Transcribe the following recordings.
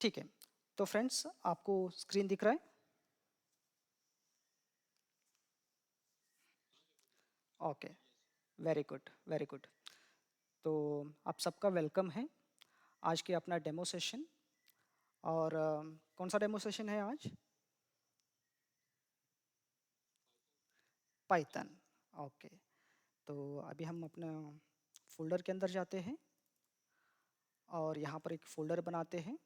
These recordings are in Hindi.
ठीक है। तो फ्रेंड्स, आपको स्क्रीन दिख रहा है? Okay, very good, very good. तो आप सबका वेलकम है आज के अपना डेमो सेशन। और कौन सा डेमो सेशन है आज? पाइथन। ओके। तो अभी हम अपना फोल्डर के अंदर जाते हैं और यहाँ पर एक फोल्डर बनाते हैं।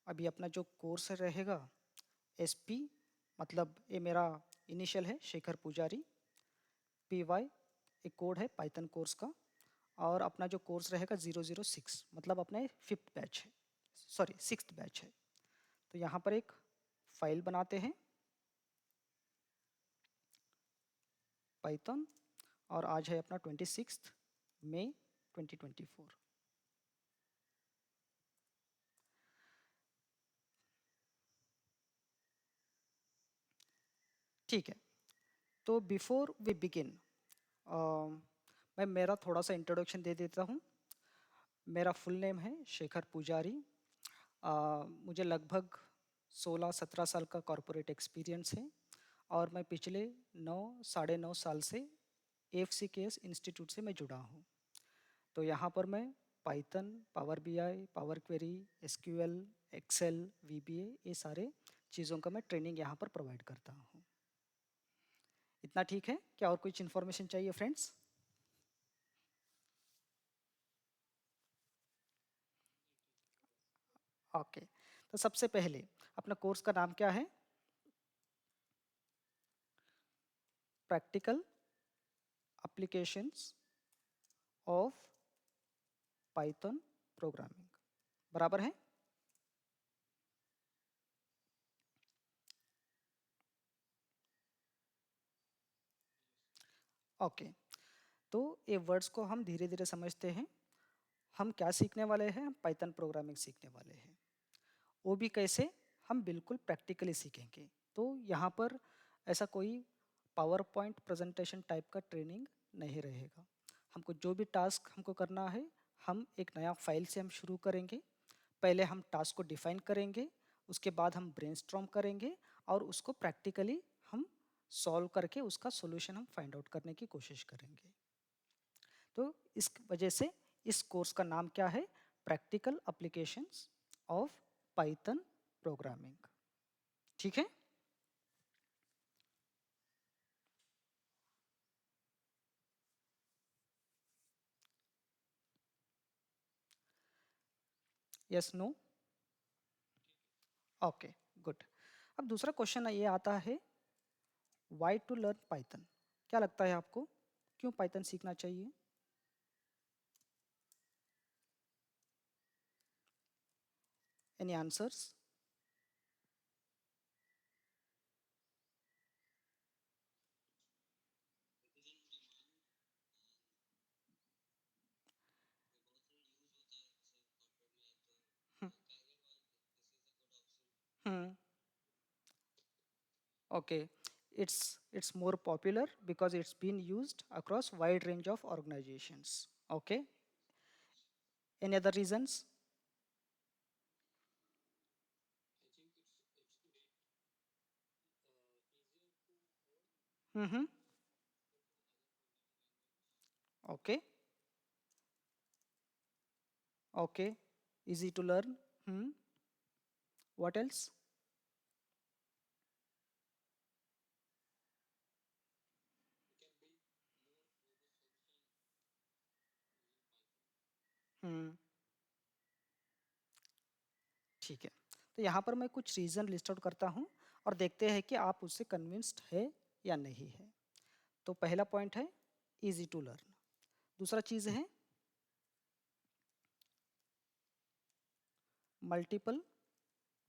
अभी अपना जो कोर्स रहेगा एसपी, मतलब ये मेरा इनिशियल है, शेखर पुजारी। पीवाई एक कोड है पाइथन कोर्स का। और अपना जो कोर्स रहेगा 006, मतलब अपने फिफ्थ बैच है, सॉरी सिक्स्थ बैच है। तो यहाँ पर एक फाइल बनाते हैं पाइथन, और आज है अपना 26 मई 2024। ठीक है। तो बिफोर वी बिगिन, मैं मेरा थोड़ा सा इंट्रोडक्शन दे देता हूँ। मेरा फुल नेम है शेखर पुजारी। मुझे लगभग 16-17 साल का कॉरपोरेट एक्सपीरियंस है। और मैं पिछले 9 साढ़े 9 साल से AFCKS इंस्टीट्यूट से मैं जुड़ा हूँ। तो यहाँ पर मैं Python, power BI, power query, SQL, Excel, VBA, ये सारे चीज़ों का मैं ट्रेनिंग यहाँ पर प्रोवाइड करता हूँ। इतना ठीक है? क्या और कुछ इन्फॉर्मेशन चाहिए फ्रेंड्स? ओके। तो सबसे पहले अपना कोर्स का नाम क्या है? Practical applications of Python programming, बराबर है? ओके। तो ये वर्ड्स को हम धीरे धीरे समझते हैं। हम क्या सीखने वाले हैं? हम पाइथन प्रोग्रामिंग सीखने वाले हैं। वो भी कैसे? हम बिल्कुल प्रैक्टिकली सीखेंगे। तो यहाँ पर ऐसा कोई पावर पॉइंट प्रेजेंटेशन टाइप का ट्रेनिंग नहीं रहेगा। हमको जो भी टास्क हमको करना है, हम एक नया फाइल से हम शुरू करेंगे। पहले हम टास्क को डिफाइन करेंगे, उसके बाद हम ब्रेनस्टॉर्म करेंगे और उसको प्रैक्टिकली हम सॉल्व करके उसका सॉल्यूशन हम फाइंड आउट करने की कोशिश करेंगे। तो इस वजह से इस कोर्स का नाम क्या है? Practical applications of Python programming. ठीक है? Yes, no? Okay, good. अब दूसरा क्वेश्चन ये आता है, व्हाई टू लर्न पाइथन? क्या लगता है आपको, क्यों पाइथन सीखना चाहिए? Any answers? Hmm. Okay, it's more popular because it's been used across wide range of organizations. Okay, any other reasons? Mm-hmm. Okay, okay, easy to learn. Hmm. What else? Hmm. ठीक है। तो यहाँ पर मैं कुछ रीज़न लिस्ट आउट करता हूँ और देखते हैं कि आप उससे कन्विंस्ड है या नहीं है। तो पहला पॉइंट है इजी टू लर्न। दूसरा चीज़ है मल्टीपल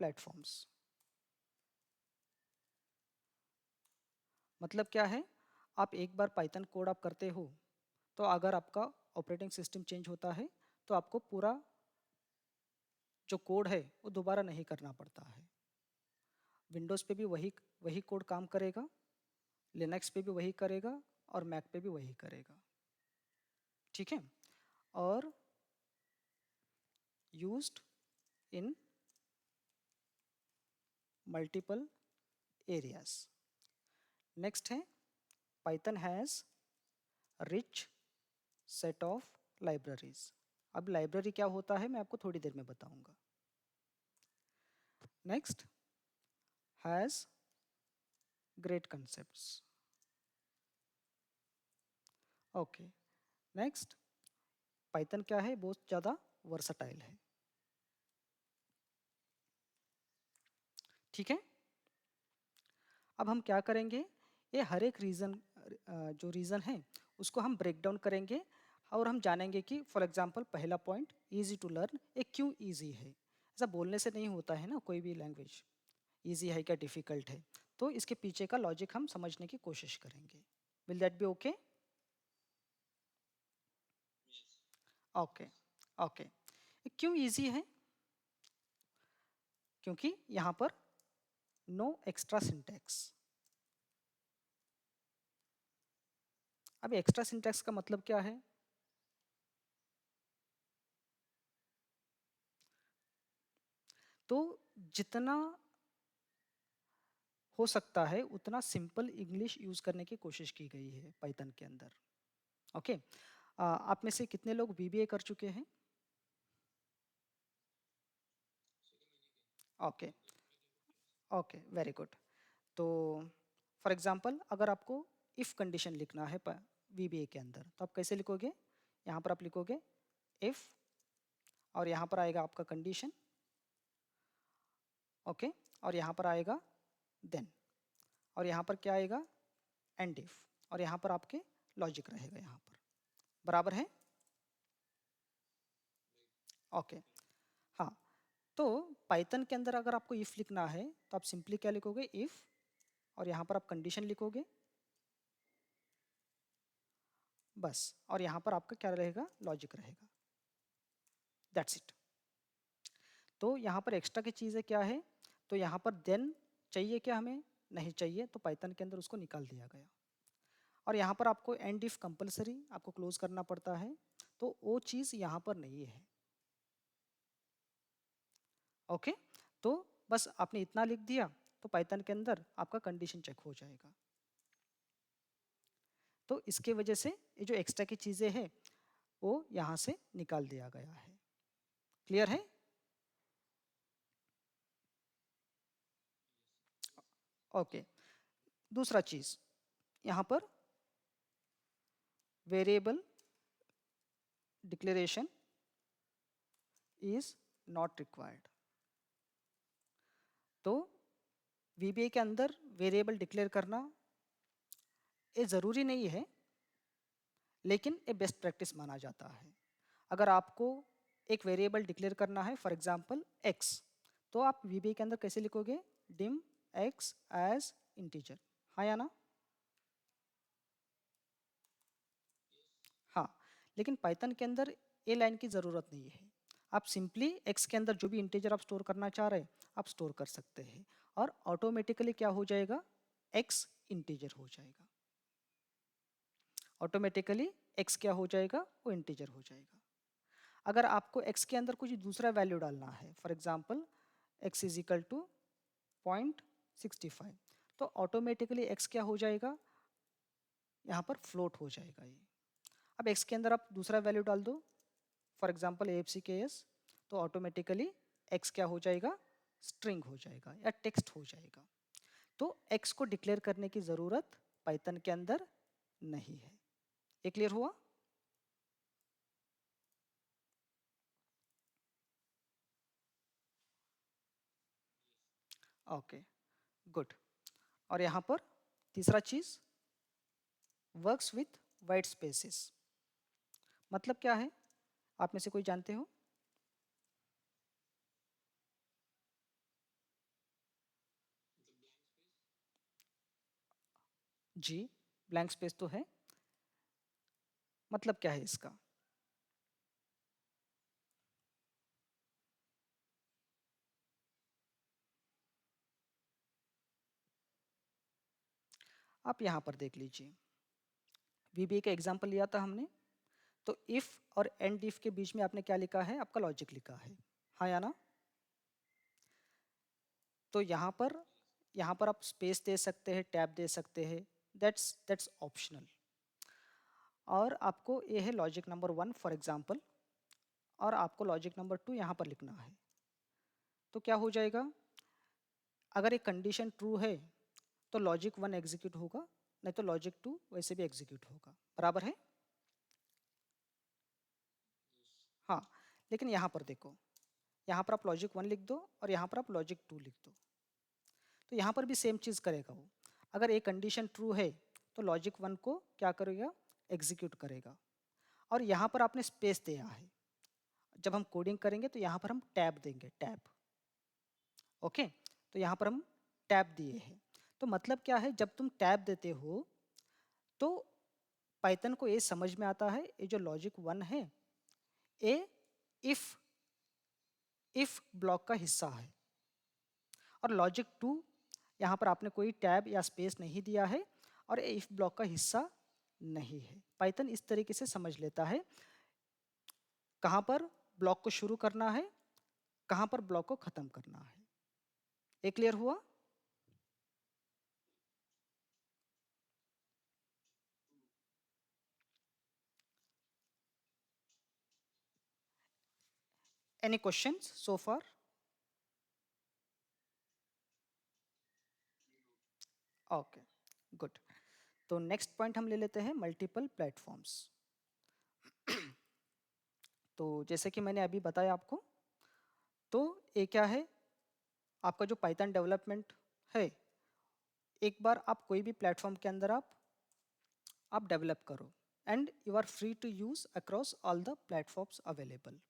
प्लेटफॉर्म्स। मतलब क्या है? आप एक बार पाइथन कोड आप करते हो, तो अगर आपका ऑपरेटिंग सिस्टम चेंज होता है तो आपको पूरा जो कोड है वो दोबारा नहीं करना पड़ता है। विंडोज़ पे भी वही वही कोड काम करेगा, लिनक्स पे भी वही करेगा और मैक पे भी वही करेगा। ठीक है, और used in multiple areas. Next है Python has rich set of libraries. अब लाइब्रेरी क्या होता है मैं आपको थोड़ी देर में बताऊंगा। Next has great concepts. Okay, next Python क्या है, बहुत ज़्यादा वर्सटाइल है। ठीक है, अब हम क्या करेंगे, ये हर एक रीज़न जो रीज़न है उसको हम ब्रेक डाउन करेंगे और हम जानेंगे कि फॉर एग्जांपल पहला पॉइंट इजी टू लर्न, ये क्यों इजी है। ऐसा बोलने से नहीं होता है ना, कोई भी लैंग्वेज इजी है क्या डिफ़िकल्ट है, तो इसके पीछे का लॉजिक हम समझने की कोशिश करेंगे। Will that be okay? Okay okay, क्यों इजी है? क्योंकि यहाँ पर नो एक्स्ट्रा सिंटैक्स। अब एक्स्ट्रा सिंटैक्स का मतलब क्या है? तो जितना हो सकता है उतना सिंपल इंग्लिश यूज करने की कोशिश की गई है पाइथन के अंदर। ओके, आप में से कितने लोग बीबीए कर चुके हैं? Okay okay, very good. तो फॉर एग्जांपल अगर आपको इफ कंडीशन लिखना है बीबीए के अंदर, तो आप कैसे लिखोगे? यहाँ पर आप लिखोगे इफ, और यहाँ पर आएगा आपका कंडीशन, ओके, और यहाँ पर आएगा देन, और यहाँ पर क्या आएगा? एंड इफ, और यहाँ पर आपके लॉजिक रहेगा यहाँ पर। बराबर है? ओके, हाँ। तो पाइथन के अंदर अगर आपको इफ लिखना है तो आप सिंपली क्या लिखोगे? इफ, और यहाँ पर आप कंडीशन लिखोगे बस, और यहाँ पर आपका क्या रहेगा? लॉजिक रहेगा। That's it. तो यहाँ पर एक्स्ट्रा की चीज़ें क्या है? तो यहाँ पर देन चाहिए क्या हमें? नहीं चाहिए, तो पाइथन के अंदर उसको निकाल दिया गया। और यहाँ पर आपको एंड इफ कंपलसरी आपको क्लोज करना पड़ता है, तो वो चीज़ यहाँ पर नहीं है। ओके, तो बस आपने इतना लिख दिया तो पाइथन के अंदर आपका कंडीशन चेक हो जाएगा। तो इसके वजह से ये जो एक्स्ट्रा की चीज़ें हैं वो यहाँ से निकाल दिया गया है। क्लियर है? ओके, दूसरा चीज़ यहाँ पर variable declaration is not required. तो वीबीए के अंदर वेरिएबल डिक्लेयर करना ये ज़रूरी नहीं है, लेकिन ये बेस्ट प्रैक्टिस माना जाता है। अगर आपको एक वेरिएबल डिक्लेयर करना है फॉर एग्जांपल x, तो आप वीबीए के अंदर कैसे लिखोगे? डिम x एज इंटीजर, हाँ या ना? हाँ, लेकिन पाइथन के अंदर ये लाइन की ज़रूरत नहीं है। आप सिंपली x के अंदर जो भी इंटीजर आप स्टोर करना चाह रहे हैं आप स्टोर कर सकते हैं, और ऑटोमेटिकली क्या हो जाएगा? x इंटीजर हो जाएगा। ऑटोमेटिकली x क्या हो जाएगा? वो इंटीजर हो जाएगा। अगर आपको x के अंदर कुछ दूसरा वैल्यू डालना है, for example x is equal to 0.65, तो ऑटोमेटिकली x क्या हो जाएगा? यहाँ पर फ्लोट हो जाएगा ये। अब x के अंदर आप दूसरा वैल्यू डाल दो, फॉर एग्जांपल AFCKS, तो ऑटोमेटिकली x क्या हो जाएगा? स्ट्रिंग हो जाएगा या टेक्स्ट हो जाएगा। तो x को डिक्लेयर करने की ज़रूरत पाइथन के अंदर नहीं है। ये क्लियर हुआ? Okay, good. और यहाँ पर तीसरा चीज़ वर्क्स विथ वाइट स्पेसेस। मतलब क्या है? आप में से कोई जानते हो? जी, ब्लैंक स्पेस तो है। मतलब क्या है इसका? आप यहाँ पर देख लीजिए, वीबीए का एग्जाम्पल लिया था हमने, तो इफ और एंड इफ के बीच में आपने क्या लिखा है, आपका लॉजिक लिखा है, हाँ या ना? तो यहाँ पर आप स्पेस दे सकते हैं, टैब दे सकते हैं, दैट्स ऑप्शनल। और आपको ये है लॉजिक नंबर 1 फॉर एग्जांपल, और आपको लॉजिक नंबर 2 यहाँ पर लिखना है। तो क्या हो जाएगा, अगर एक कंडीशन ट्रू है तो लॉजिक 1 एग्जीक्यूट होगा, नहीं तो लॉजिक 2 वैसे भी एग्जीक्यूट होगा, बराबर है? हाँ, लेकिन यहाँ पर देखो, यहाँ पर आप लॉजिक 1 लिख दो और यहाँ पर आप लॉजिक 2 लिख दो, तो यहाँ पर भी सेम चीज़ करेगा वो। अगर एक कंडीशन ट्रू है तो लॉजिक 1 को क्या करेगा, एग्जीक्यूट करेगा। और यहाँ पर आपने स्पेस दिया है, जब हम कोडिंग करेंगे तो यहाँ पर हम टैब देंगे, टैब। ओके, तो यहाँ पर हम टैब दिए हैं। तो मतलब क्या है, जब तुम टैब देते हो तो पाइथन को ये समझ में आता है ये जो लॉजिक 1 है ये इफ इफ ब्लॉक का हिस्सा है, और लॉजिक 2 यहाँ पर आपने कोई टैब या स्पेस नहीं दिया है और इफ ब्लॉक का हिस्सा नहीं है। पाइथन इस तरीके से समझ लेता है कहाँ पर ब्लॉक को शुरू करना है, कहाँ पर ब्लॉक को खत्म करना है। ये क्लियर हुआ? Any questions so far? Okay, good. तो नेक्स्ट पॉइंट हम ले लेते हैं मल्टीपल प्लेटफॉर्म्स। तो जैसे कि मैंने अभी बताया आपको, तो ये क्या है, आपका जो पाइथन डेवलपमेंट है, एक बार आप कोई भी प्लेटफॉर्म के अंदर आप डेवलप करो and you are free to use across all the platforms available.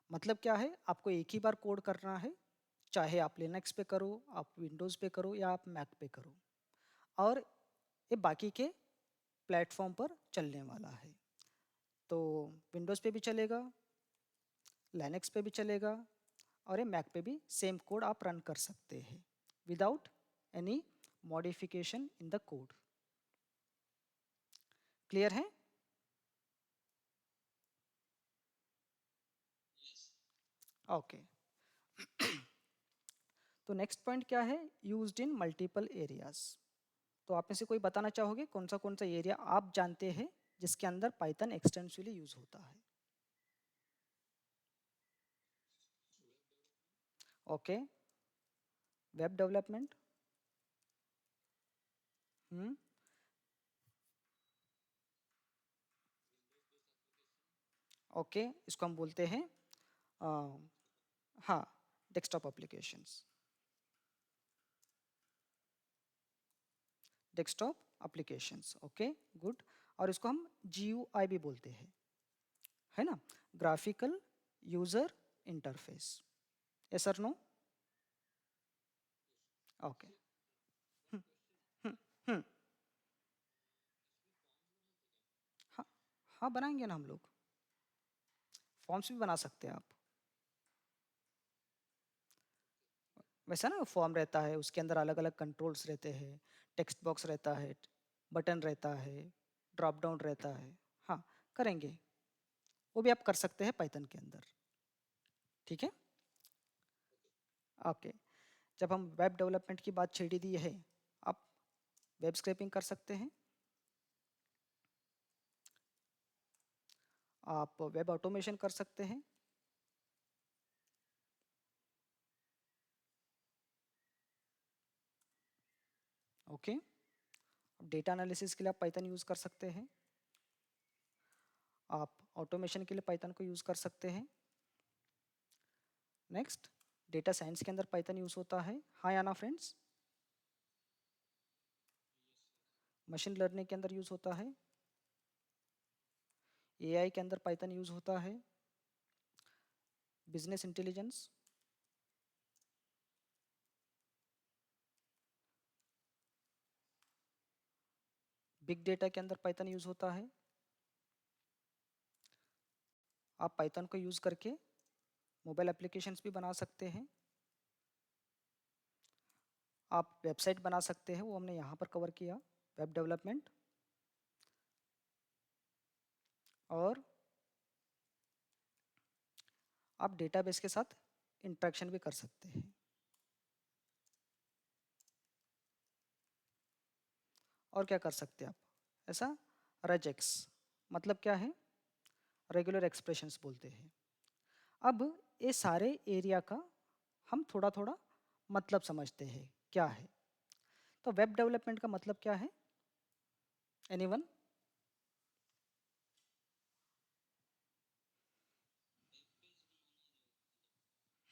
मतलब क्या है, आपको एक ही बार कोड करना है, चाहे आप लिनक्स पे करो, आप विंडोज़ पे करो या आप मैक पे करो, और ये बाकी के प्लेटफॉर्म पर चलने वाला है। तो विंडोज़ पे भी चलेगा, लिनक्स पे भी चलेगा, और ये मैक पे भी सेम कोड आप रन कर सकते हैं without any modification in the code. Clear है? ओके। तो नेक्स्ट पॉइंट क्या है, यूज्ड इन मल्टीपल एरियाज। तो आप में से कोई बताना चाहोगे कौन सा एरिया आप जानते हैं जिसके अंदर पाइथन एक्सटेंसिवली यूज होता है? Okay, web development. Hmm, okay, इसको हम बोलते हैं अ, हाँ, desktop applications, desktop applications. Okay, good. और इसको हम GUI भी बोलते हैं, है ना, ग्राफिकल यूजर इंटरफेस। यस और no? Okay. Hmm, hmm, hmm, हाँ, हाँ बनाएंगे ना हम लोग, फॉर्म्स भी बना सकते हैं आप। वैसा ना फॉर्म रहता है, उसके अंदर अलग अलग कंट्रोल्स रहते हैं, टेक्स्ट बॉक्स रहता है, बटन रहता है, ड्रॉप डाउन रहता है। हाँ, करेंगे, वो भी आप कर सकते हैं पाइथन के अंदर। ठीक है, ओके। जब हम वेब डेवलपमेंट की बात छेड़ी दी है, आप वेब स्क्रैपिंग कर सकते हैं, आप वेब ऑटोमेशन कर सकते हैं, ओके। डेटा एनालिसिस के लिए आप पाइथन यूज़ कर सकते हैं, आप ऑटोमेशन के लिए पाइथन को यूज़ कर सकते हैं। नेक्स्ट, डेटा साइंस के अंदर पाइथन यूज़ होता है, हाँ या ना फ्रेंड्स? मशीन लर्निंग के अंदर यूज़ होता है, AI के अंदर पाइथन यूज़ होता है, बिजनेस इंटेलिजेंस, बिग डेटा के अंदर पाइथन यूज़ होता है। आप पाइथन को यूज़ करके मोबाइल एप्लीकेशंस भी बना सकते हैं, आप वेबसाइट बना सकते हैं, वो हमने यहाँ पर कवर किया, वेब डेवलपमेंट। और आप डेटाबेस के साथ इंटरेक्शन भी कर सकते हैं। और क्या कर सकते हैं आप ऐसा, regex मतलब क्या है, रेगुलर एक्सप्रेशंस बोलते हैं। अब ये सारे एरिया का हम थोड़ा थोड़ा मतलब समझते हैं क्या है। तो वेब डेवलपमेंट का मतलब क्या है, एनीवन?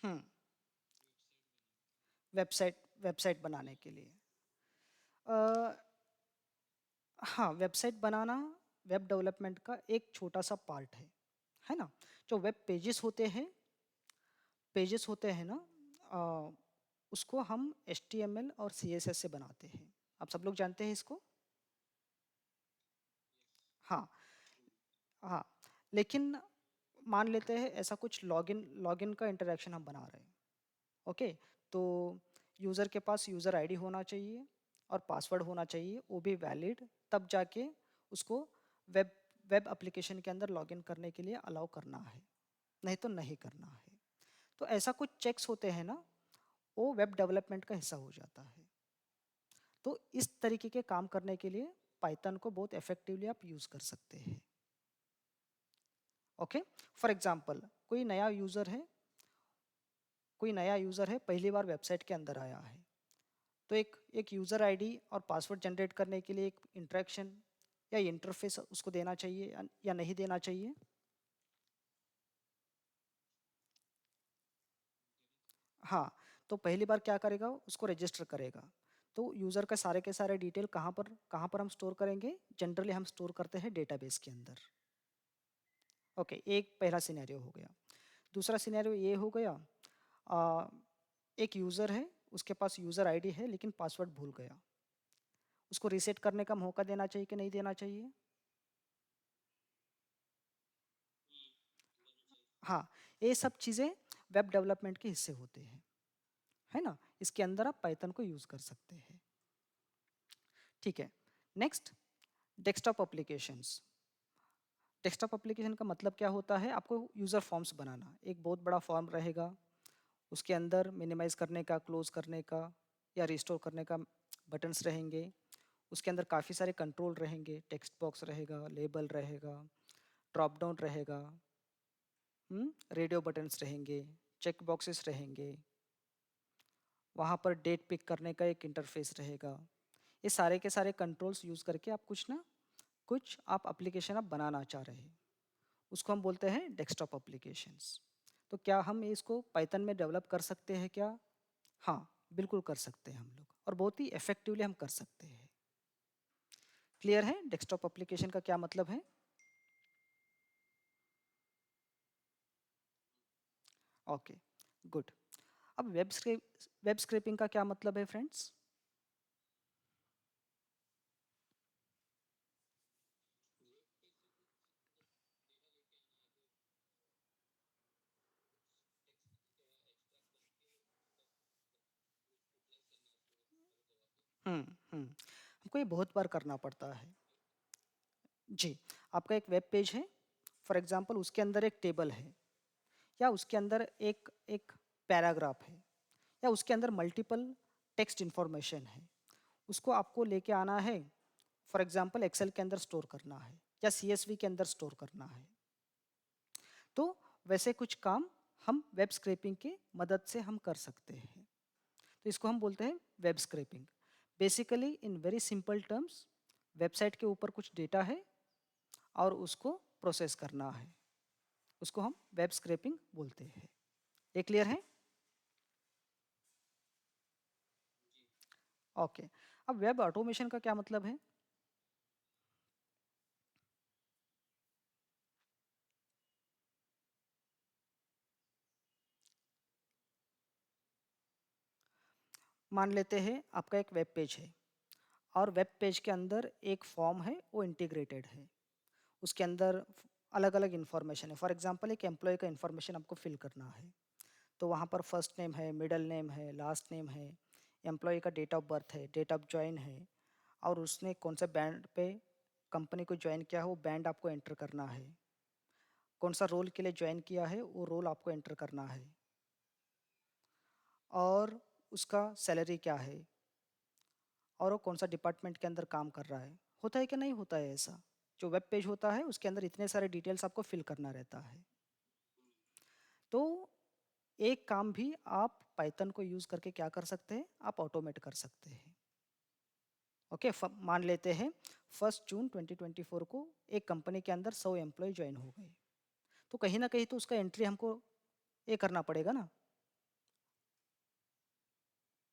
हम्म वेबसाइट वेबसाइट बनाने के लिए अ, हाँ, वेबसाइट बनाना वेब डेवलपमेंट का एक छोटा सा पार्ट है ना। जो वेब पेजेस होते हैं ना, अ, उसको हम HTML और CSS से बनाते हैं। आप सब लोग जानते हैं इसको। हाँ हाँ, लेकिन मान लेते हैं ऐसा कुछ लॉगिन लॉगिन का इंटरेक्शन हम बना रहे हैं। ओके, तो यूज़र के पास यूज़र आईडी होना चाहिए और पासवर्ड होना चाहिए, वो भी वैलिड, तब जाके उसको वेब वेब एप्लीकेशन के अंदर लॉगिन करने के लिए अलाउ करना है, नहीं तो नहीं करना है। तो ऐसा कुछ चेक्स होते हैं ना, वो वेब डेवलपमेंट का हिस्सा हो जाता है। तो इस तरीके के काम करने के लिए पाइथन को बहुत इफेक्टिवली आप यूज़ कर सकते हैं। ओके, फॉर एग्जांपल कोई नया यूज़र है, पहली बार वेबसाइट के अंदर आया है, तो एक एक यूज़र आईडी और पासवर्ड जनरेट करने के लिए एक इंटरेक्शन या इंटरफेस उसको देना चाहिए या नहीं देना चाहिए। हाँ, तो पहली बार क्या करेगा, उसको रजिस्टर करेगा। तो यूज़र का सारे के सारे डिटेल कहाँ पर हम स्टोर करेंगे, जनरली हम स्टोर करते हैं डेटाबेस के अंदर। ओके, एक पहला सिनेरियो हो गया। दूसरा सिनेरियो ये हो गया, आ, एक यूज़र है, उसके पास यूज़र आईडी है लेकिन पासवर्ड भूल गया, उसको रीसेट करने का मौका देना चाहिए कि नहीं देना चाहिए? हाँ, ये सब चीज़ें वेब डेवलपमेंट के हिस्से होते हैं, है ना। इसके अंदर आप पाइथन को यूज़ कर सकते हैं। ठीक है, next, desktop applications. Desktop application का मतलब क्या होता है, आपको यूज़र फॉर्म्स बनाना, एक बहुत बड़ा फॉर्म रहेगा, उसके अंदर मिनिमाइज करने का, क्लोज करने का या रिस्टोर करने का बटन्स रहेंगे। उसके अंदर काफ़ी सारे कंट्रोल रहेंगे, टेक्स्ट बॉक्स रहेगा, लेबल रहेगा, ड्रॉप डाउन रहेगा, रेडियो बटन्स रहेंगे, चेक बॉक्सेस रहेंगे, वहाँ पर डेट पिक करने का एक इंटरफेस रहेगा। ये सारे के सारे कंट्रोल्स यूज़ करके आप कुछ आप एप्लीकेशन आप बनाना चाह रहे हैं, उसको हम बोलते हैं डेस्कटॉप एप्लीकेशंस। तो क्या हम इसको पाइथन में डेवलप कर सकते हैं क्या? हाँ, बिल्कुल कर सकते हैं हम लोग, और बहुत ही इफेक्टिवली हम कर सकते हैं। क्लियर है डेस्कटॉप एप्लीकेशन का क्या मतलब है? Okay, good. अब वेब स्क्रैपिंग का क्या मतलब है फ्रेंड्स? हमको ये बहुत बार करना पड़ता है। जी, आपका एक वेब पेज है, फॉर एग्जांपल उसके अंदर एक टेबल है, या उसके अंदर एक एक पैराग्राफ है, या उसके अंदर मल्टीपल टेक्स्ट इन्फॉर्मेशन है, उसको आपको लेके आना है, फॉर एग्जांपल एक्सेल के अंदर स्टोर करना है या CSV के अंदर स्टोर करना है। तो वैसे कुछ काम हम वेब स्क्रैपिंग की मदद से हम कर सकते हैं। तो इसको हम बोलते हैं web scrapping. Basically in very simple terms, website के ऊपर कुछ डेटा है और उसको प्रोसेस करना है, उसको हम वेब स्क्रैपिंग बोलते हैं। ये क्लियर है? ओके, अब वेब ऑटोमेशन का क्या मतलब है? मान लेते हैं आपका एक वेब पेज है, और वेब पेज के अंदर एक फॉर्म है, वो इंटीग्रेटेड है, उसके अंदर अलग अलग इन्फॉर्मेशन है। फॉर एग्जांपल एक एम्प्लॉय का इन्फॉर्मेशन आपको फिल करना है, तो वहाँ पर फर्स्ट नेम है, मिडल नेम है, लास्ट नेम है, एम्प्लॉय का डेट ऑफ बर्थ है, डेट ऑफ ज्वाइन है, और उसने कौन से बैंड पे कंपनी को ज्वाइन किया है वो बैंड आपको एंटर करना है, कौन सा रोल के लिए ज्वाइन किया है वो रोल आपको एंटर करना है, और उसका सैलरी क्या है, और वो कौन सा डिपार्टमेंट के अंदर काम कर रहा है। होता है कि नहीं होता है ऐसा? जो वेब पेज होता है उसके अंदर इतने सारे डिटेल्स आपको फिल करना रहता है। तो एक काम भी आप पाइथन को यूज़ करके क्या कर सकते हैं, आप ऑटोमेट कर सकते हैं। ओके, मान लेते हैं 1 जून 2024 को एक कंपनी के अंदर 100 एम्प्लॉय ज्वाइन हो गए, तो कहीं ना कहीं तो उसका एंट्री हमको ये करना पड़ेगा ना,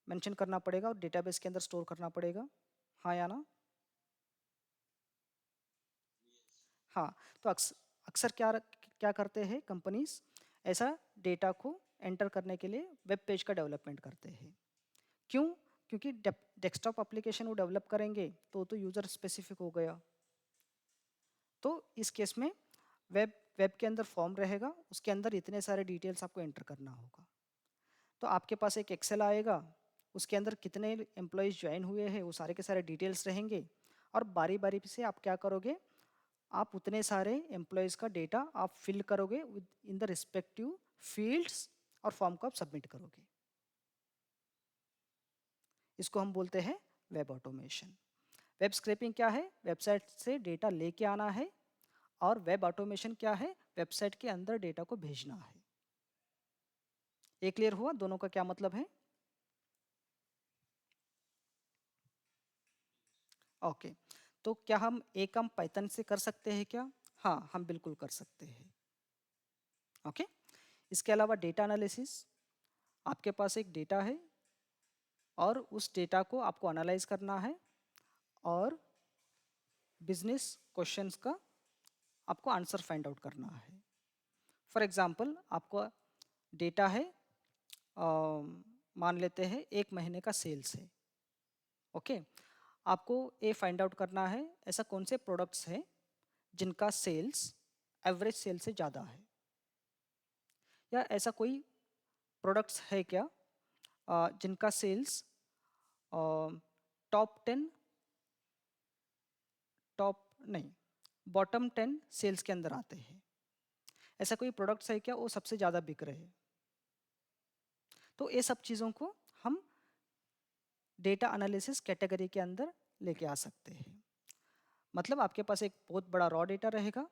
मेंशन करना पड़ेगा और डेटाबेस के अंदर स्टोर करना पड़ेगा। हाँ या ना? हाँ। तो अक्सर क्या करते हैं कंपनीज, ऐसा डेटा को एंटर करने के लिए वेब पेज का डेवलपमेंट करते हैं। क्यों? क्योंकि डेस्कटॉप एप्लीकेशन वो डेवलप करेंगे तो यूज़र स्पेसिफिक हो गया। तो इस केस में वेब वेब के अंदर फॉर्म रहेगा, उसके अंदर इतने सारे डिटेल्स आपको एंटर करना होगा। तो आपके पास एक एक्सेल आएगा, उसके अंदर कितने एम्प्लॉयज़ ज्वाइन हुए हैं वो सारे के सारे डिटेल्स रहेंगे, और बारी बारी से आप क्या करोगे, आप उतने सारे एम्प्लॉयज़ का डेटा आप फिल करोगे with in the respective fields, और फॉर्म को आप सबमिट करोगे। इसको हम बोलते हैं वेब ऑटोमेशन। वेब स्क्रैपिंग क्या है? वेबसाइट से डेटा लेके आना है, और वेब ऑटोमेशन क्या है? वेबसाइट के अंदर डेटा को भेजना है। ये क्लियर हुआ दोनों का क्या मतलब है? ओके। तो क्या हम एक काम पाइथन से कर सकते हैं क्या? हाँ, हम बिल्कुल कर सकते हैं। ओके। इसके अलावा डेटा एनालिसिस, आपके पास एक डेटा है और उस डेटा को आपको एनालाइज करना है, और बिजनेस क्वेश्चंस का आपको आंसर फाइंड आउट करना है। फॉर एग्जांपल, आपको डेटा है, मान लेते हैं 1 महीने का सेल्स है। ओके। आपको ये फाइंड आउट करना है ऐसा कौन से प्रोडक्ट्स हैं जिनका सेल्स एवरेज सेल से ज़्यादा है, या ऐसा कोई प्रोडक्ट्स है क्या जिनका सेल्स टॉप 10, टॉप नहीं, बॉटम 10 सेल्स के अंदर आते हैं। ऐसा कोई प्रोडक्ट्स है क्या वो सबसे ज़्यादा बिक रहे हैं। तो ये सब चीज़ों को हम डेटा एनालिसिस कैटेगरी के अंदर लेके आ सकते हैं। मतलब आपके पास एक बहुत बड़ा रॉ डेटा रहेगा,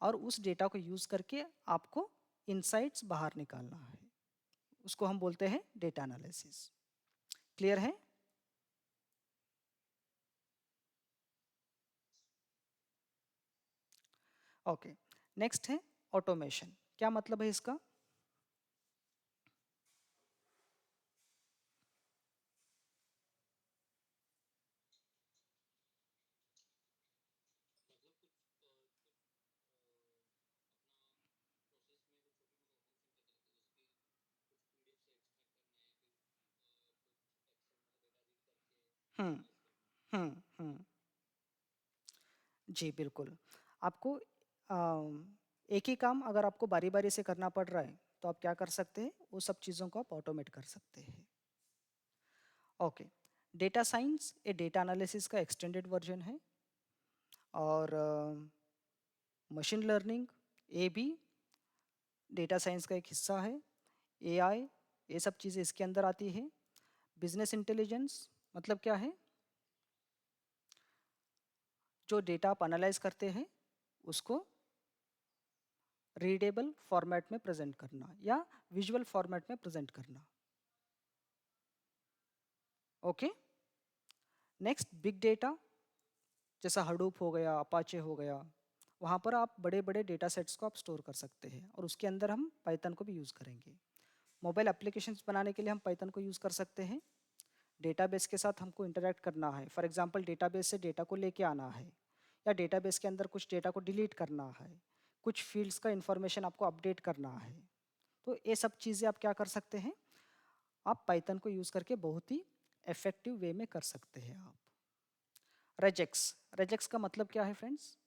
और उस डेटा को यूज़ करके आपको इनसाइट्स बाहर निकालना है। उसको हम बोलते हैं डेटा एनालिसिस। क्लियर है? ओके। नेक्स्ट है ऑटोमेशन। क्या मतलब है इसका? हम्म हम्म। जी बिल्कुल। आपको एक ही काम अगर आपको बारी बारी से करना पड़ रहा है तो आप क्या कर सकते हैं, वो सब चीज़ों को आप ऑटोमेट कर सकते हैं। ओके। डेटा साइंस ये डेटा एनालिसिस का एक्सटेंडेड वर्जन है, और मशीन लर्निंग ये भी डेटा साइंस का एक हिस्सा है। एआई ये सब चीज़ें इसके अंदर आती है। बिजनेस इंटेलिजेंस मतलब क्या है? जो डेटा आप एनालाइज करते हैं उसको रीडेबल फॉर्मेट में प्रेजेंट करना या विजुअल फॉर्मेट में प्रेजेंट करना। ओके। नेक्स्ट बिग डेटा, जैसा हडूप हो गया, अपाचे हो गया, वहाँ पर आप बड़े बड़े डेटा सेट्स को आप स्टोर कर सकते हैं, और उसके अंदर हम पाइथन को भी यूज़ करेंगे। मोबाइल एप्लीकेशंस बनाने के लिए हम पाइथन को यूज़ कर सकते हैं। डेटाबेस के साथ हमको इंटरेक्ट करना है, फॉर एग्जांपल डेटाबेस से डेटा को लेके आना है, या डेटाबेस के अंदर कुछ डेटा को डिलीट करना है, कुछ फील्ड्स का इंफॉर्मेशन आपको अपडेट करना है। तो ये सब चीज़ें आप क्या कर सकते हैं, आप पाइथन को यूज़ करके बहुत ही इफेक्टिव वे में कर सकते हैं आप। रेजेक्स, रेजेक्स का मतलब क्या है फ्रेंड्स?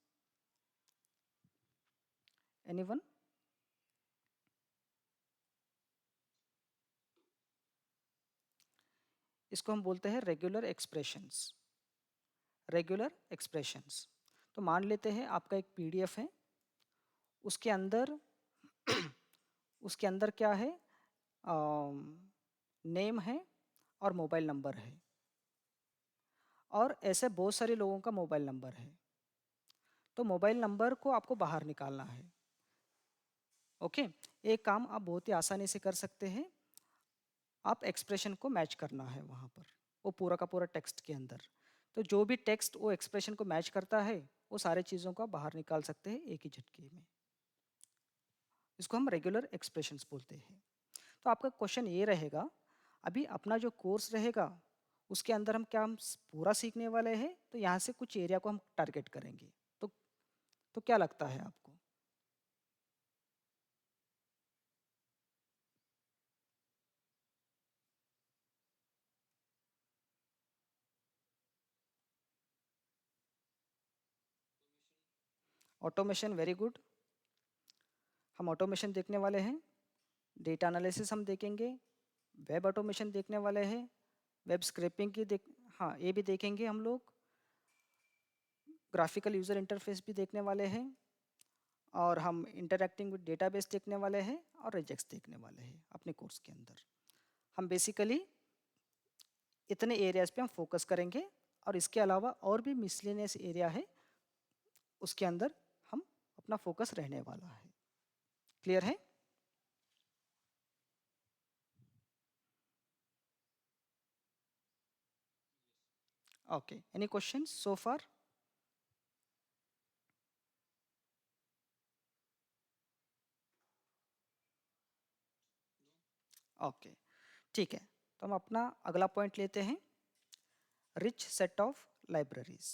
एनीवन? इसको हम बोलते हैं रेगुलर एक्सप्रेशंस। Regular expressions. तो मान लेते हैं आपका एक पीडीएफ है, उसके अंदर उसके अंदर क्या है, नेम है और मोबाइल नंबर है, और ऐसे बहुत सारे लोगों का मोबाइल नंबर है। तो मोबाइल नंबर को आपको बाहर निकालना है। ओके, एक काम आप बहुत ही आसानी से कर सकते हैं। आप एक्सप्रेशन को मैच करना है वहाँ पर, वो पूरा का पूरा टेक्स्ट के अंदर। तो जो भी टेक्स्ट वो एक्सप्रेशन को मैच करता है, वो सारे चीज़ों को आप बाहर निकाल सकते हैं एक ही झटके में। इसको हम रेगुलर एक्सप्रेशंस बोलते हैं। तो आपका क्वेश्चन ये रहेगा, अभी अपना जो कोर्स रहेगा उसके अंदर हम क्या, हम पूरा सीखने वाले हैं, तो यहाँ से कुछ एरिया को हम टारगेट करेंगे। तो क्या लगता है आपको? Automation, very good. हम ऑटोमेशन देखने वाले हैं, डेटा एनालिसिस हम देखेंगे, वेब ऑटोमेशन देखने वाले हैं, वेब स्क्रैपिंग की देख, हाँ ये भी देखेंगे हम लोग, ग्राफिकल यूज़र इंटरफेस भी देखने वाले हैं, और हम इंटरैक्टिंग विद डेटाबेस देखने वाले हैं, और रिजेक्ट्स देखने वाले हैं अपने कोर्स के अंदर। हम बेसिकली इतने एरियाज पे हम फोकस करेंगे, और इसके अलावा और भी मिसलेनियस एरिया है, उसके अंदर हम अपना फोकस रहने वाला है। क्लियर है? Okay, any questions so far? Okay, ठीक है। तो हम अपना अगला पॉइंट लेते हैं, रिच सेट ऑफ लाइब्रेरीज।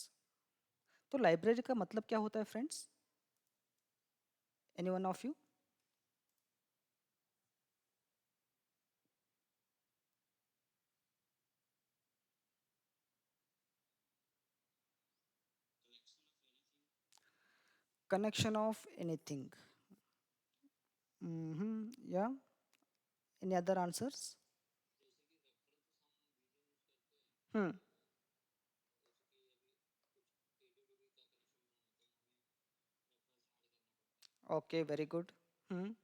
तो लाइब्रेरी का मतलब क्या होता है friends? Any one of you? Connection of anything. या any other answers? Hmm. Okay, very good. Hmm.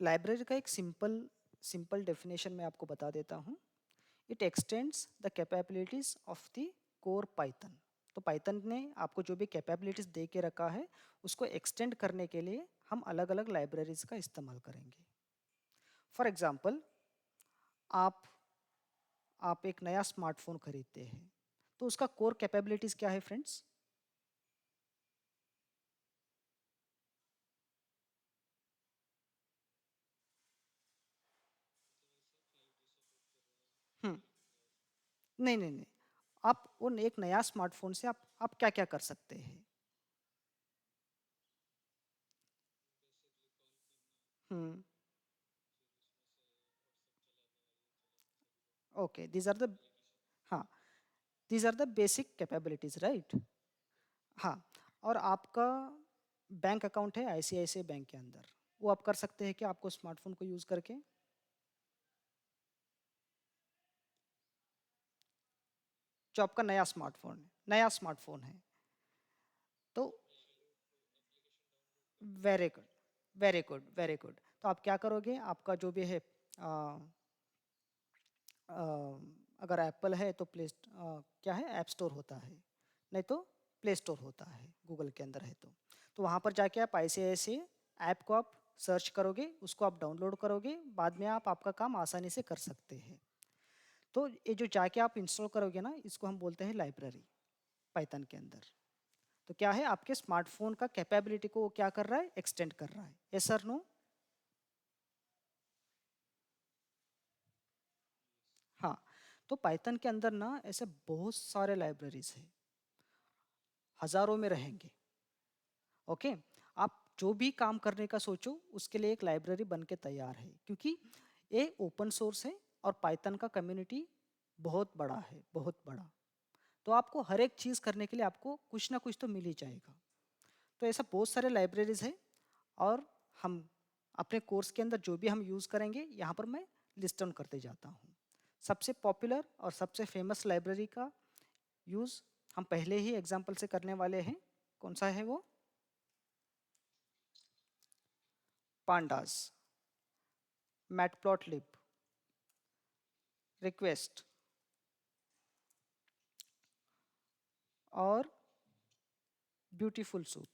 Library का एक सिंपल सिंपल डेफिनेशन मैं आपको बता देता हूँ। It extends the capabilities of the core Python. तो पाइथन ने आपको जो भी कैपेबिलिटीज दे के रखा है, उसको एक्सटेंड करने के लिए हम अलग अलग लाइब्रेरीज का इस्तेमाल करेंगे। फॉर एग्जाम्पल, आप आप एक नया स्मार्टफोन खरीदते हैं, तो उसका कोर कैपेबिलिटीज क्या है फ्रेंड्स? हम्म। नहीं नहीं नहीं, आप उन एक नया स्मार्टफोन से आप क्या क्या कर सकते हैं? Hmm. Okay, these are the, हाँ, these are the basic capabilities, right? हाँ, और आपका बैंक अकाउंट है आईसीआईसीआई बैंक के अंदर, वो आप कर सकते हैं कि आपको स्मार्टफोन को यूज़ करके, जो आपका नया स्मार्टफोन है। तो very good, very good, very good. तो आप क्या करोगे, आपका जो भी है, अ, अगर एप्पल है तो क्या है, ऐप स्टोर होता है, नहीं तो प्ले स्टोर होता है गूगल के अंदर है। तो वहाँ पर जाके आप ऐसे ऐसे ऐप को आप सर्च करोगे, उसको आप डाउनलोड करोगे, बाद में आप आपका काम आसानी से कर सकते हैं। तो ये जो जाके आप इंस्टॉल करोगे ना, इसको हम बोलते हैं लाइब्रेरी पाइथन के अंदर। तो क्या है, आपके स्मार्टफोन का कैपेबिलिटी को वो क्या कर रहा है, एक्सटेंड कर रहा है। Yes sir, no? हाँ। तो पाइथन के अंदर ना ऐसे बहुत सारे लाइब्रेरीज हैं, हजारों में रहेंगे। ओके, आप जो भी काम करने का सोचो, उसके लिए एक लाइब्रेरी बन के तैयार है, क्योंकि ये ओपन सोर्स है, और पाइथन का कम्युनिटी बहुत बड़ा है, बहुत बड़ा। तो आपको हर एक चीज़ करने के लिए आपको कुछ ना कुछ तो मिल ही जाएगा। तो ऐसा बहुत सारे लाइब्रेरीज है, और हम अपने कोर्स के अंदर जो भी हम यूज़ करेंगे, यहाँ पर मैं लिस्ट डाउन करते जाता हूँ। सबसे पॉपुलर और सबसे फेमस लाइब्रेरी का यूज़ हम पहले ही एग्जाम्पल से करने वाले हैं। कौन सा है वो? पांडास, मैटप्लॉटलिब, रिक्वेस्ट और ब्यूटीफुल सूप।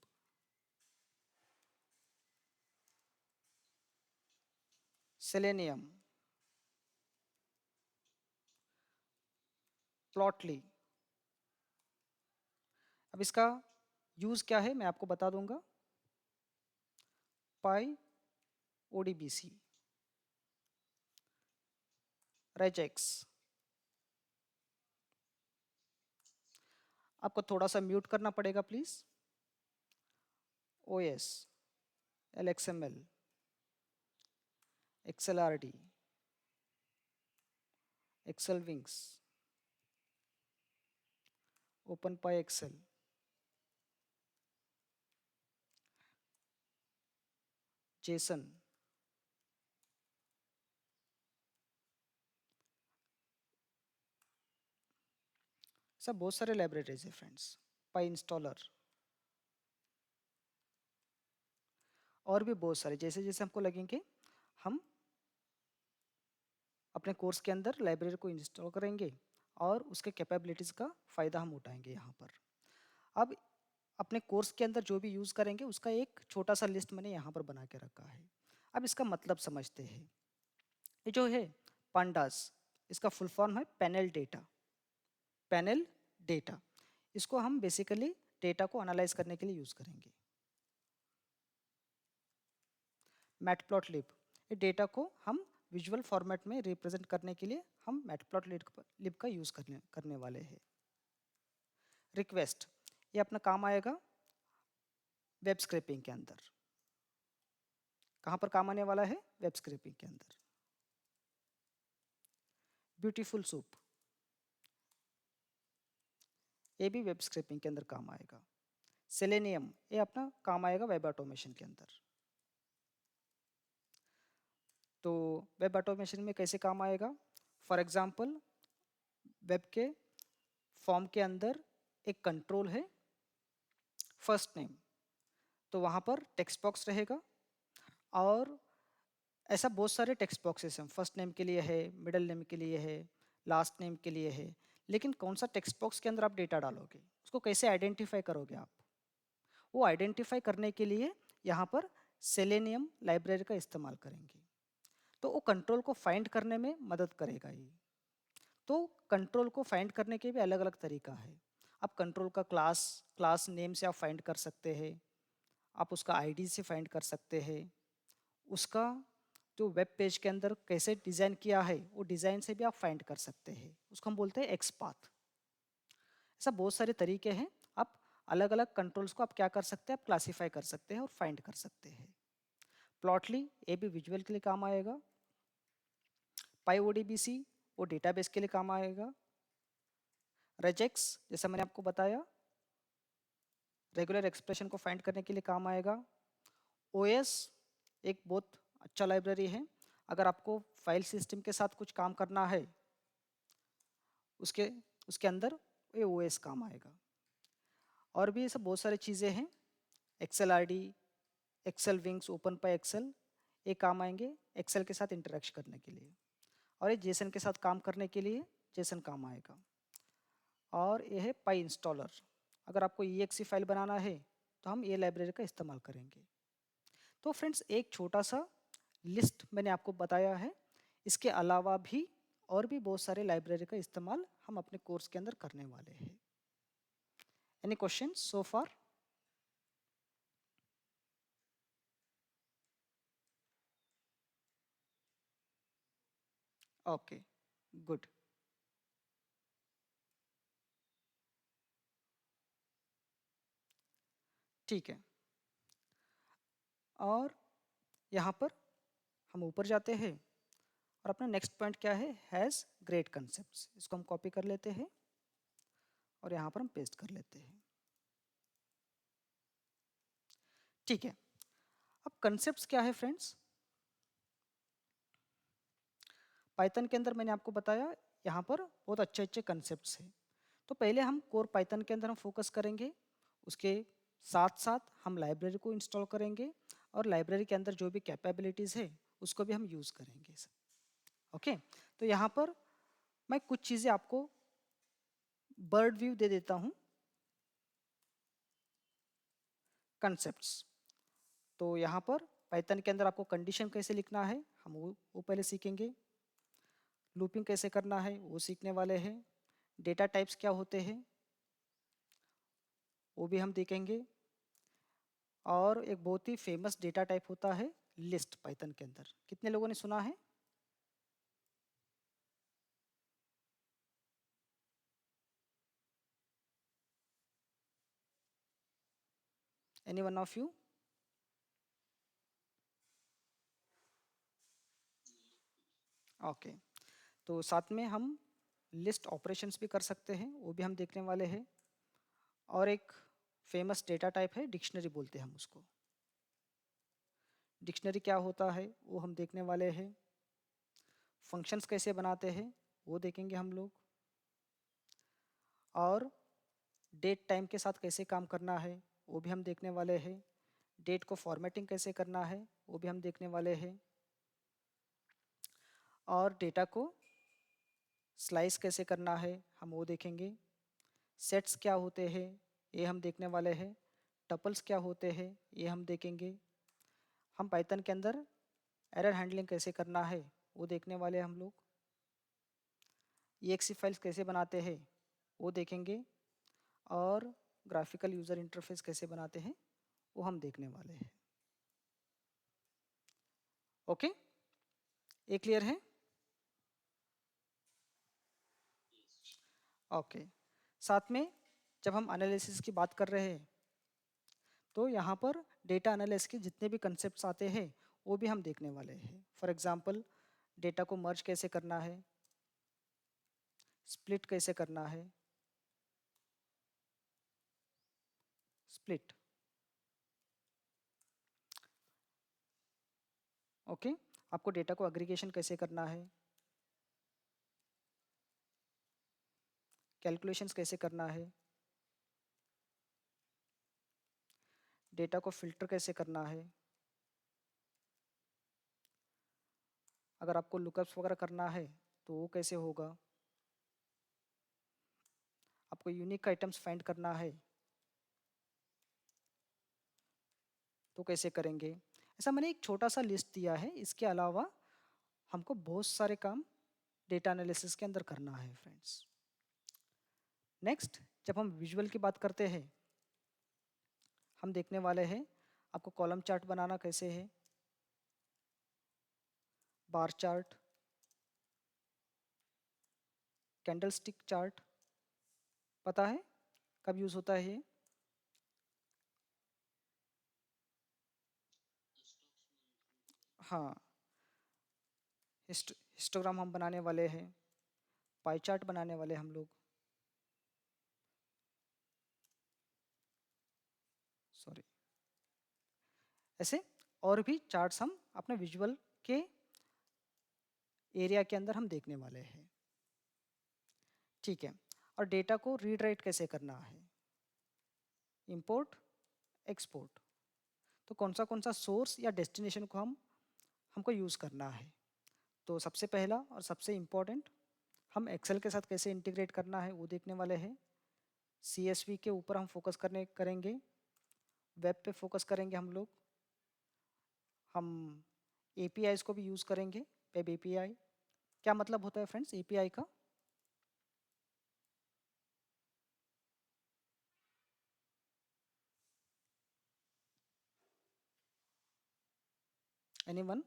Selenium, Plotly. अब इसका यूज़ क्या है मैं आपको बता दूंगा। Py ODBC, regex. आपको थोड़ा सा म्यूट करना पड़ेगा please. OS, LXML, XLRD, Excel wings, open py Excel, JSON. सब बहुत सारे लाइब्रेरीज है फ्रेंड्स। पाई इंस्टॉलर और भी बहुत सारे, जैसे जैसे हमको लगेंगे हम अपने कोर्स के अंदर लाइब्रेरी को इंस्टॉल करेंगे और उसके कैपेबिलिटीज़ का फ़ायदा हम उठाएंगे यहाँ पर। अब अपने कोर्स के अंदर जो भी यूज़ करेंगे उसका एक छोटा सा लिस्ट मैंने यहाँ पर बना के रखा है। अब इसका मतलब समझते हैं। ये जो है पांडास, इसका फुल फॉर्म है पैनल डेटा। पैनल डेटा, इसको हम बेसिकली डेटा को एनालाइज करने के लिए यूज़ करेंगे। मैटप्लॉटलिब, ये डेटा को हम विजुअल फॉर्मेट में रिप्रेजेंट करने के लिए हम मैटप्लॉटलिब का यूज़ करने वाले हैं। रिक्वेस्ट, ये अपना काम आएगा वेब स्क्रैपिंग के अंदर। कहाँ पर काम आने वाला है? वेब स्क्रैपिंग के अंदर। ब्यूटीफुल सूप, ये भी वेब स्क्रैपिंग के अंदर काम आएगा। सेलेनियम, ये अपना काम आएगा वेब ऑटोमेशन के अंदर। तो वेब ऑटोमेशन में कैसे काम आएगा? फॉर एग्जांपल वेब के फॉर्म के अंदर एक कंट्रोल है फर्स्ट नेम, तो वहाँ पर टेक्स्ट बॉक्स रहेगा और ऐसा बहुत सारे टेक्स्ट बॉक्सेस हैं। फर्स्ट नेम के लिए है, मिडिल नेम के लिए है, लास्ट नेम के लिए है। लेकिन कौन सा टेक्स्ट बॉक्स के अंदर आप डेटा डालोगे, उसको कैसे आइडेंटिफाई करोगे आप? वो आइडेंटिफाई करने के लिए यहाँ पर सेलेनियम लाइब्रेरी का इस्तेमाल करेंगे। तो वो कंट्रोल को फाइंड करने में मदद करेगा ये। तो कंट्रोल को फाइंड करने के भी अलग अलग तरीका है। आप कंट्रोल का क्लास नेम से आप फाइंड कर सकते हैं, आप उसका आईडी से फाइंड कर सकते हैं, उसका जो वेब पेज के अंदर कैसे डिज़ाइन किया है वो डिज़ाइन से भी आप फाइंड कर सकते हैं। उसको हम बोलते हैं एक्सपाथ। ऐसा बहुत सारे तरीके हैं। आप अलग अलग कंट्रोल्स को आप क्या कर सकते हैं, आप क्लासीफाई कर सकते हैं और फाइंड कर सकते हैं। प्लॉटली, ये भी विजुअल के लिए काम आएगा। पाईओडीबीसी, वो डेटाबेस के लिए काम आएगा। रेजेक्स, जैसा मैंने आपको बताया, रेगुलर एक्सप्रेशन को फाइंड करने के लिए काम आएगा। ओएस एक बहुत अच्छा लाइब्रेरी है। अगर आपको फाइल सिस्टम के साथ कुछ काम करना है उसके उसके अंदर ये ओएस काम आएगा। और भी ऐसे बहुत सारी चीज़ें हैं। Excel RD, Excel wings, open py Excel, ये काम आएंगे एक्सेल के साथ इंटरेक्ट करने के लिए। और ये जेसन के साथ काम करने के लिए जेसन काम आएगा। और ये है पाई इंस्टॉलर। अगर आपको EXE फाइल बनाना है तो हम ये लाइब्रेरी का इस्तेमाल करेंगे। तो फ्रेंड्स, एक छोटा सा लिस्ट मैंने आपको बताया है। इसके अलावा भी और भी बहुत सारे लाइब्रेरी का इस्तेमाल हम अपने कोर्स के अंदर करने वाले हैं। Any question so far? Okay, good. ठीक है। और यहाँ पर हम ऊपर जाते हैं और अपना नेक्स्ट पॉइंट क्या है? Has great concepts. इसको हम कॉपी कर लेते हैं और यहाँ पर हम पेस्ट कर लेते हैं। ठीक है। अब कंसेप्ट्स क्या है फ्रेंड्स? पाइथन के अंदर मैंने आपको बताया यहाँ पर बहुत अच्छे अच्छे कंसेप्ट्स हैं। तो पहले हम कोर पाइथन के अंदर हम फोकस करेंगे, उसके साथ साथ हम लाइब्रेरी को इंस्टॉल करेंगे और लाइब्रेरी के अंदर जो भी कैपेबिलिटीज़ है उसको भी हम यूज़ करेंगे। ओके, तो यहाँ पर मैं कुछ चीज़ें आपको बर्ड व्यू दे देता हूँ, कंसेप्ट्स। तो यहाँ पर पाइथन के अंदर आपको कंडीशन कैसे लिखना है हम वो पहले सीखेंगे, लूपिंग कैसे करना है वो सीखने वाले हैं, डेटा टाइप्स क्या होते हैं वो भी हम देखेंगे, और एक बहुत ही फेमस डेटा टाइप होता है लिस्ट पाइथन के अंदर। कितने लोगों ने सुना है? Any one of you? Okay, तो साथ में हम लिस्ट ऑपरेशंस भी कर सकते हैं, वो भी हम देखने वाले हैं। और एक फेमस डेटा टाइप है डिक्शनरी, बोलते हैं हम उसको। डिक्शनरी क्या होता है वो हम देखने वाले हैं। फंक्शंस कैसे बनाते हैं वो देखेंगे हम लोग। और डेट टाइम के साथ कैसे काम करना है वो भी हम देखने वाले हैं। डेट को फॉर्मेटिंग कैसे करना है वो भी हम देखने वाले हैं। और डेटा को स्लाइस कैसे करना है हम वो देखेंगे। सेट्स क्या होते हैं ये हम देखने वाले हैं। टपल्स क्या होते हैं ये हम देखेंगे। हम पाइथन के अंदर एरर हैंडलिंग कैसे करना है वो देखने वाले हैं हम लोग। EXE फाइल्स कैसे बनाते हैं वो देखेंगे। और ग्राफिकल यूज़र इंटरफेस कैसे बनाते हैं वो हम देखने वाले हैं। ओके, ये क्लियर है? ओके, साथ में जब हम एनालिसिस की बात कर रहे हैं तो यहाँ पर डेटा एनालिसिस के जितने भी कंसेप्ट्स आते हैं वो भी हम देखने वाले हैं। फॉर एग्जांपल, डेटा को मर्ज कैसे करना है, स्प्लिट कैसे करना है, स्प्लिट। ओके, आपको डेटा को एग्रीगेशन कैसे करना है, कैलकुलेशंस कैसे करना है, डेटा को फिल्टर कैसे करना है, अगर आपको लुकअप्स वगैरह करना है तो वो कैसे होगा, आपको यूनिक आइटम्स फाइंड करना है तो कैसे करेंगे। ऐसा मैंने एक छोटा सा लिस्ट दिया है, इसके अलावा हमको बहुत सारे काम डेटा एनालिसिस के अंदर करना है फ्रेंड्स। नेक्स्ट, जब हम विजुअल की बात करते हैं हम देखने वाले हैं आपको कॉलम चार्ट बनाना कैसे है, bar chart, candle stick chart. पता है कब यूज़ होता है ये? हाँ, हिस्टोग्राम हम बनाने वाले हैं, पाई चार्ट बनाने वाले हम लोग, सॉरी। ऐसे और भी चार्ट्स हम अपने विजुअल के एरिया के अंदर हम देखने वाले हैं। ठीक है, और डेटा को रीड राइट कैसे करना है, इंपोर्ट एक्सपोर्ट। तो कौन सा सोर्स या डेस्टिनेशन को हमको यूज़ करना है। तो सबसे पहला और सबसे इम्पोर्टेंट, हम एक्सेल के साथ कैसे इंटीग्रेट करना है वो देखने वाले हैं। CSV के ऊपर हम फोकस करेंगे, वेब पे फोकस करेंगे हम लोग। हम APIs को भी यूज़ करेंगे, वेब API। क्या मतलब होता है फ्रेंड्स API का? एनीवन?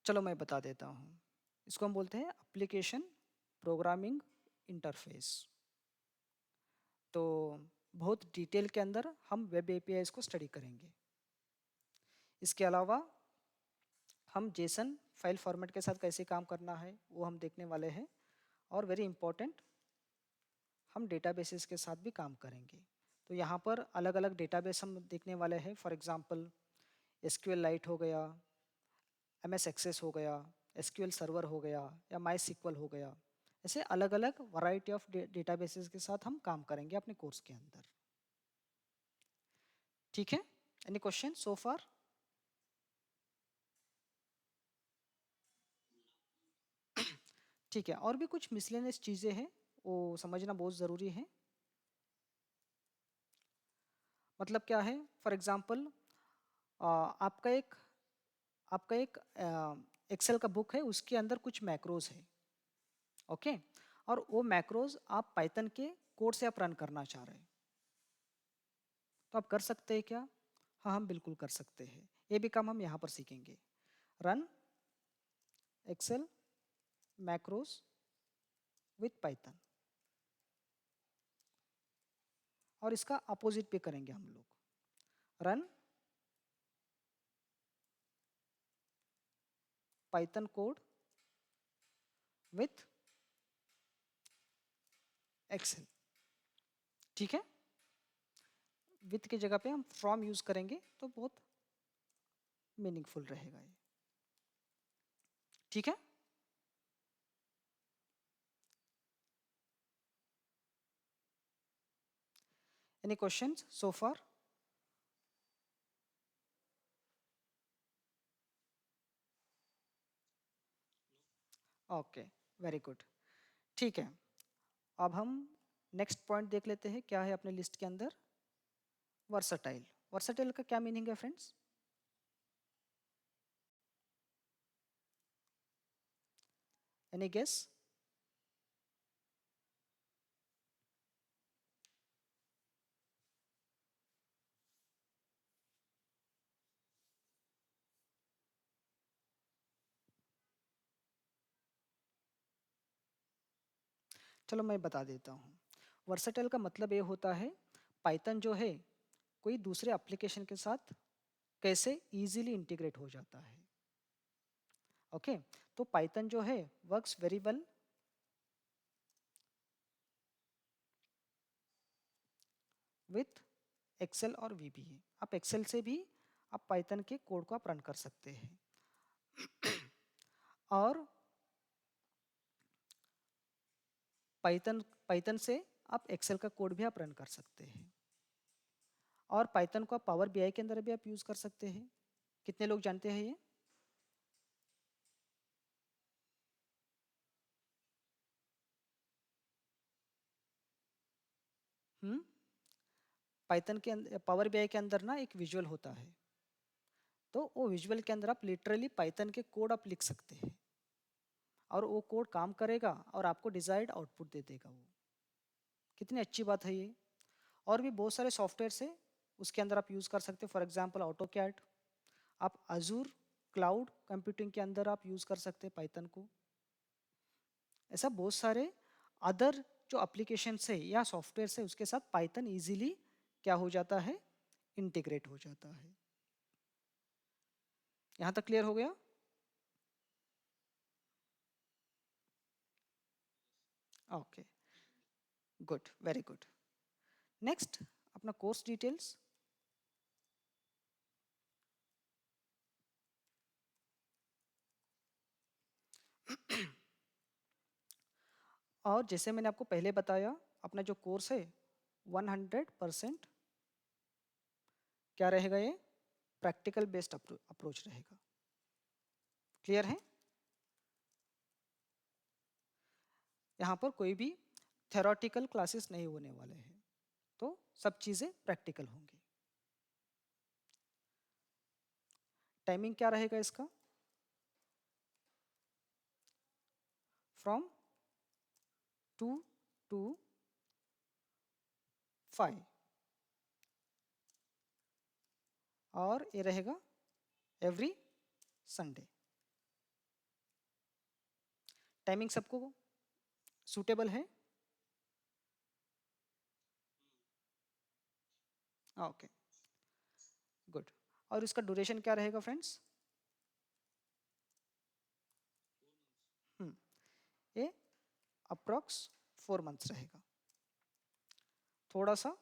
चलो मैं बता देता हूँ। इसको हम बोलते हैं एप्लीकेशन प्रोग्रामिंग इंटरफेस। तो बहुत डिटेल के अंदर हम वेब APIs को स्टडी करेंगे। इसके अलावा हम जेसन फाइल फॉर्मेट के साथ कैसे काम करना है वो हम देखने वाले हैं। और वेरी इंपॉर्टेंट, हम डेटाबेसेस के साथ भी काम करेंगे। तो यहाँ पर अलग अलग डेटाबेस हम देखने वाले हैं। फॉर एग्जांपल एसक्यूएल लाइट हो गया, एमएस एक्सेस हो गया, एसक्यूएल सर्वर हो गया या माई सिक्वल हो गया। ऐसे अलग अलग वैरायटी ऑफ डेटाबेसेस के साथ हम काम करेंगे अपने कोर्स के अंदर। ठीक है, एनी क्वेश्चन सो फार? ठीक है, और भी कुछ मिसलेनियस चीज़ें हैं वो समझना बहुत ज़रूरी है। मतलब क्या है, फॉर एग्जांपल आपका एक एक्सेल का बुक है, उसके अंदर कुछ मैक्रोज है, ओके, और वो मैक्रोज आप पाइथन के कोड से आप रन करना चाह रहे हैं, तो आप कर सकते हैं क्या? हाँ, हम बिल्कुल कर सकते हैं। ये भी काम हम यहाँ पर सीखेंगे। Run Excel macros with Python, और इसका अपोजिट भी करेंगे हम लोग। Run Python code with Excel. ठीक है, विथ की जगह पे हम फ्रॉम यूज करेंगे तो बहुत मीनिंगफुल रहेगा ये। ठीक है, any questions so far? Okay, very good. ठीक है, अब हम नेक्स्ट पॉइंट देख लेते हैं, क्या है अपने लिस्ट के अंदर? वर्सटाइल। वर्सटाइल का क्या मीनिंग है फ्रेंड्स? Any guess? चलो मैं बता देता हूँ। वर्सटाइल का मतलब ये होता है, पाइथन जो है कोई दूसरे एप्लीकेशन के साथ कैसे इजीली इंटीग्रेट हो जाता है। ओके, तो पाइथन जो है works very well with Excel और वीबीए। आप एक्सेल से भी आप पाइथन के कोड को आप रन कर सकते हैं, और पाइथन पाइथन से आप एक्सेल का कोड भी आप रन कर सकते हैं, और पाइथन को आप पावर बीआई के अंदर भी आप यूज कर सकते हैं। कितने लोग जानते हैं ये? हम्म, पाइथन के अंदर, पावर बीआई के अंदर ना एक विजुअल होता है, तो वो विजुअल के अंदर आप लिटरली पाइथन के कोड आप लिख सकते हैं, और वो कोड काम करेगा और आपको डिजायर्ड आउटपुट दे देगा वो। कितनी अच्छी बात है ये। और भी बहुत सारे सॉफ्टवेयर है उसके अंदर आप यूज़ कर सकते हैं, फॉर एग्जांपल ऑटो कैड। आप अजूर क्लाउड कंप्यूटिंग के अंदर आप यूज़ कर सकते हैं पाइथन को। ऐसा बहुत सारे अदर जो एप्लीकेशन है या सॉफ्टवेयर है उसके साथ पाइथन इजीली क्या हो जाता है, इंटीग्रेट हो जाता है। यहाँ तक क्लियर हो गया? Okay, good, very good. Next अपना कोर्स डिटेल्स। और जैसे मैंने आपको पहले बताया, अपना जो कोर्स है 100% क्या रहेगा, ये प्रैक्टिकल बेस्ड अप्रोच रहेगा। क्लियर है? यहाँ पर कोई भी थेरोटिकल क्लासेस नहीं होने वाले हैं, तो सब चीज़ें प्रैक्टिकल होंगी। टाइमिंग क्या रहेगा इसका? फ्रॉम 2 to 5, और ये रहेगा एवरी संडे। टाइमिंग सबको सूटेबल है? Okay, good. और इसका ड्यूरेशन क्या रहेगा फ्रेंड्स? ये अप्रॉक्स 4 मंथ्स रहेगा। थोड़ा सा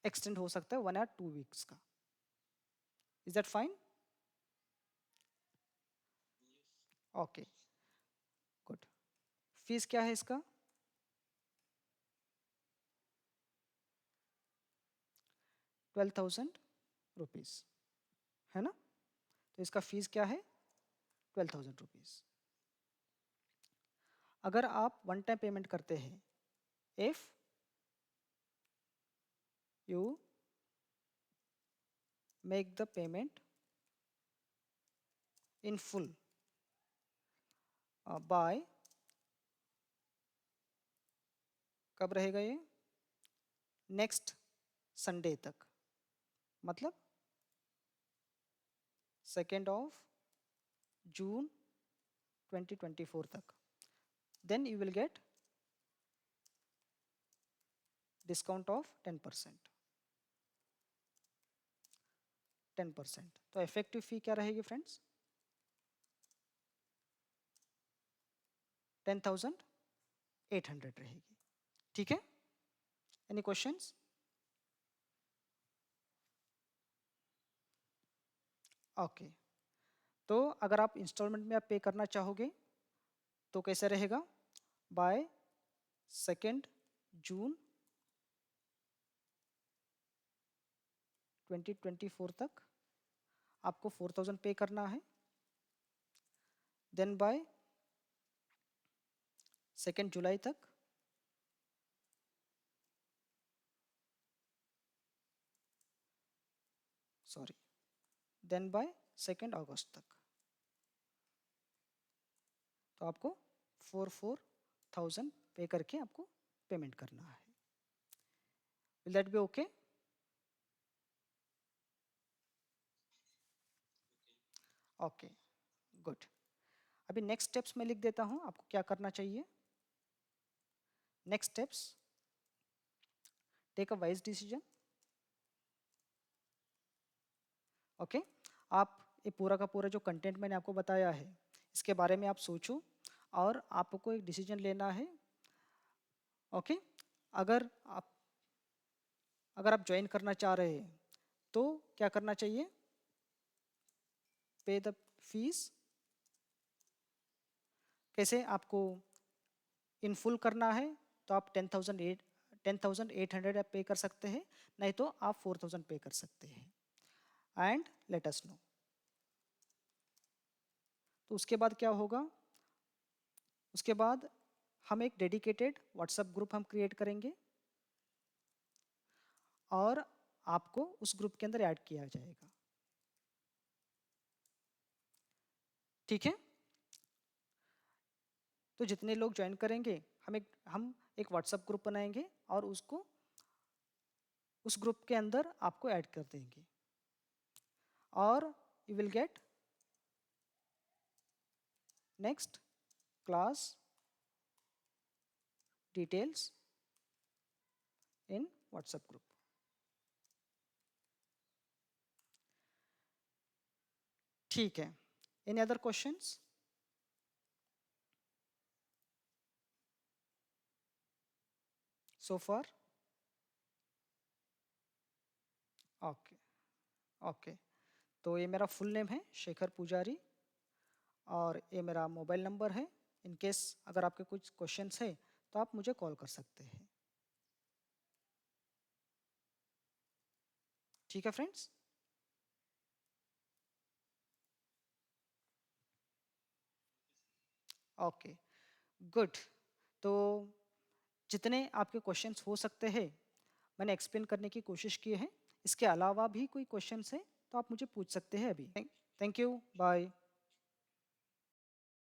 एक्सटेंड हो सकता है 1 या 2 वीक्स का। Is that fine? Okay, good. Fees क्या है इसका? 12,000 रुपीज़, है ना? तो इसका फीस क्या है? 12,000 रुपीज़। अगर आप वन टाइम पेमेंट करते हैं, if you make the payment in full by, कब रहेगा ये? नेक्स्ट संडे तक, मतलब 2 जून 2024 तक, then you will get discount of 10%। 10%। तो इफेक्टिव फी क्या रहेगी फ्रेंड्स? 10,800 रहेगी। ठीक है? Any questions? ओके, तो अगर आप इंस्टॉलमेंट में आप पे करना चाहोगे तो कैसे रहेगा? बाय 2 जून 2024 तक आपको 4,000 पे करना है, देन बाय 2 जुलाई तक सॉरी, देन बाय 2 अगस्त तक, तो आपको 4,000 पे करके आपको पेमेंट करना है। Will that be okay? Okay, good. अभी नेक्स्ट स्टेप्स में लिख देता हूँ आपको क्या करना चाहिए। Next steps, take a wise decision. Okay, आप ये पूरा का पूरा जो कंटेंट मैंने आपको बताया है इसके बारे में आप सोचो और आपको एक डिसीजन लेना है। ओके, अगर आप अगर आप ज्वाइन करना चाह रहे हैं तो क्या करना चाहिए? पे द फीस। कैसे आपको इन फुल करना है तो आप 10,800 आप पे कर सकते हैं, नहीं तो आप 4,000 पे कर सकते हैं एंड लेट अस नो। तो उसके बाद क्या होगा? उसके बाद हम एक डेडिकेटेड व्हाट्सएप ग्रुप हम क्रिएट करेंगे और आपको उस ग्रुप के अंदर ऐड किया जाएगा। ठीक है? तो जितने लोग ज्वाइन करेंगे हम एक व्हाट्सएप ग्रुप बनाएंगे और उसको उस ग्रुप के अंदर आपको ऐड कर देंगे और you will get next class details in WhatsApp group. ठीक है, any other questions? So far? Okay, okay. तो ये मेरा फुल नेम है शेखर पुजारी और ये मेरा मोबाइल नंबर है। इन केस अगर आपके कुछ क्वेश्चंस है तो आप मुझे कॉल कर सकते हैं। ठीक है फ्रेंड्स? Okay, good. तो जितने आपके क्वेश्चंस हो सकते हैं मैंने एक्सप्लेन करने की कोशिश की है। इसके अलावा भी कोई क्वेश्चंस है तो आप मुझे पूछ सकते हैं अभी। Thank you, bye.